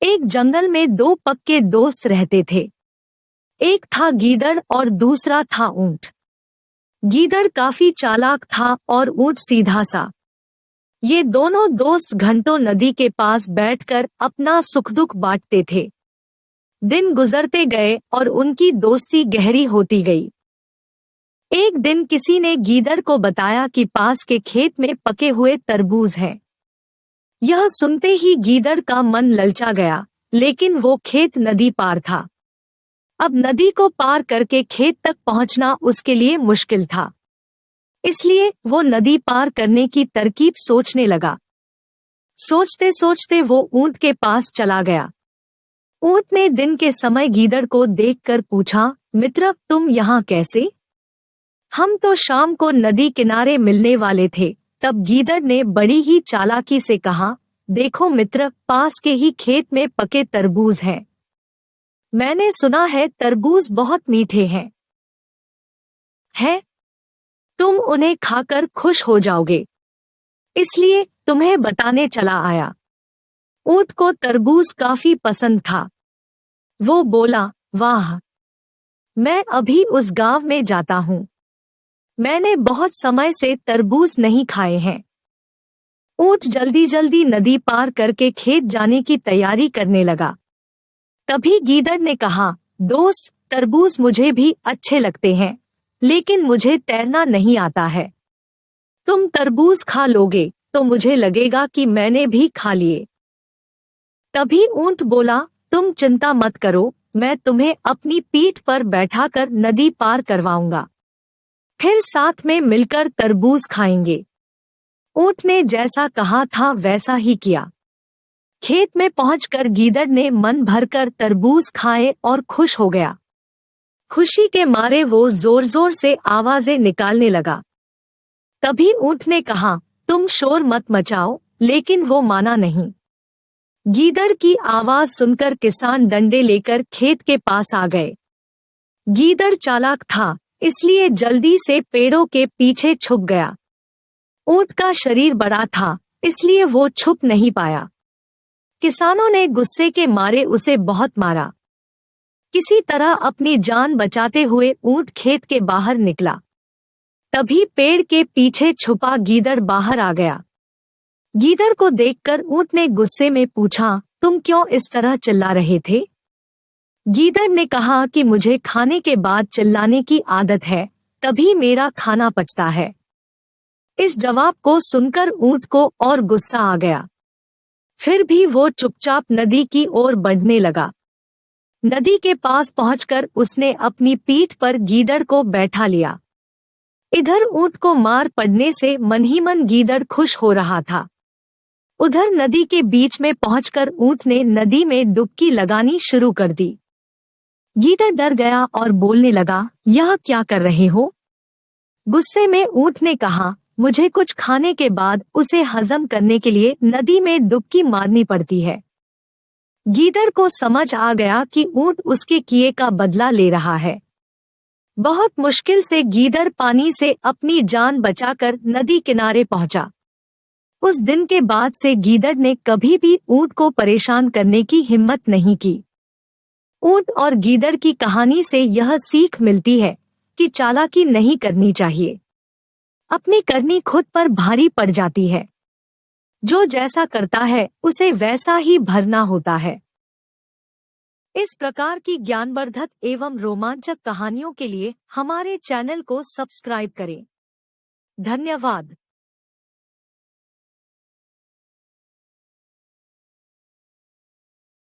एक जंगल में दो पक्के दोस्त रहते थे। एक था गीदड़ और दूसरा था ऊंट। गीदड़ काफी चालाक था और ऊंट सीधा सा। ये दोनों दोस्त घंटों नदी के पास बैठकर अपना सुख दुख बांटते थे। दिन गुजरते गए और उनकी दोस्ती गहरी होती गई। एक दिन किसी ने गीदड़ को बताया कि पास के खेत में पके हुए तरबूज हैं। यह सुनते ही गीदड़ का मन ललचा गया, लेकिन वो खेत नदी पार था। अब नदी को पार करके खेत तक पहुंचना उसके लिए मुश्किल था। इसलिए वो नदी पार करने की तरकीब सोचने लगा। सोचते सोचते वो ऊंट के पास चला गया। ऊंट ने दिन के समय गीदड़ को देखकर पूछा, मित्र, तुम यहाँ कैसे? हम तो शाम को नदी किनारे मिलने वाले थे। तब गीदड़ ने बड़ी ही चालाकी से कहा, देखो मित्र, पास के ही खेत में पके तरबूज हैं। मैंने सुना है तरबूज बहुत मीठे हैं। तुम उन्हें खाकर खुश हो जाओगे, इसलिए तुम्हें बताने चला आया। ऊंट को तरबूज काफी पसंद था। वो बोला, वाह, मैं अभी उस गांव में जाता हूँ। मैंने बहुत समय से तरबूज नहीं खाए हैं। ऊंट जल्दी जल्दी नदी पार करके खेत जाने की तैयारी करने लगा। तभी गीदड़ ने कहा, दोस्त, तरबूज मुझे भी अच्छे लगते हैं, लेकिन मुझे तैरना नहीं आता है। तुम तरबूज खा लोगे तो मुझे लगेगा कि मैंने भी खा लिए। तभी ऊंट बोला, तुम चिंता मत करो, मैं तुम्हें अपनी पीठ पर बैठाकर नदी पार करवाऊंगा। फिर साथ में मिलकर तरबूज खाएंगे। ऊंट ने जैसा कहा था वैसा ही किया। खेत में पहुंचकर गीदड़ ने मन भरकर तरबूज खाए और खुश हो गया। खुशी के मारे वो जोर जोर से आवाजें निकालने लगा। तभी ऊंट ने कहा, तुम शोर मत मचाओ, लेकिन वो माना नहीं। गीदड़ की आवाज सुनकर किसान डंडे लेकर खेत के पास आ गए। गीदड़ चालाक था, इसलिए जल्दी से पेड़ों के पीछे छुप गया। ऊंट का शरीर बड़ा था, इसलिए वो छुप नहीं पाया। किसानों ने गुस्से के मारे उसे बहुत मारा। किसी तरह अपनी जान बचाते हुए ऊंट खेत के बाहर निकला। तभी पेड़ के पीछे छुपा गीदड़ बाहर आ गया। गीदड़ को देखकर ऊंट ने गुस्से में पूछा, तुम क्यों इस तरह चिल्ला रहे थे? गीदड़ ने कहा कि मुझे खाने के बाद चिल्लाने की आदत है, तभी मेरा खाना पचता है। इस जवाब को सुनकर ऊंट को और गुस्सा आ गया। फिर भी वो चुपचाप नदी की ओर बढ़ने लगा। नदी के पास पहुंचकर उसने अपनी पीठ पर गीदड़ को बैठा लिया। इधर ऊंट को मार पड़ने से मन ही मन गीदड़ खुश हो रहा था। उधर नदी के बीच में पहुंचकर ऊंट ने नदी में डुबकी लगानी शुरू कर दी। गीदड़ डर गया और बोलने लगा, यह क्या कर रहे हो? गुस्से में ऊंट ने कहा, मुझे कुछ खाने के बाद उसे हजम करने के लिए नदी में डुबकी मारनी पड़ती है। गीदड़ को समझ आ गया कि ऊंट उसके किए का बदला ले रहा है। बहुत मुश्किल से गीदड़ पानी से अपनी जान बचाकर नदी किनारे पहुंचा। उस दिन के बाद से गीदड़ ने कभी भी ऊंट को परेशान करने की हिम्मत नहीं की। ऊंट और गीदड़ की कहानी से यह सीख मिलती है कि चालाकी नहीं करनी चाहिए। अपनी करनी खुद पर भारी पड़ जाती है। जो जैसा करता है उसे वैसा ही भरना होता है। इस प्रकार की ज्ञानवर्धक एवं रोमांचक कहानियों के लिए हमारे चैनल को सब्सक्राइब करें। धन्यवाद।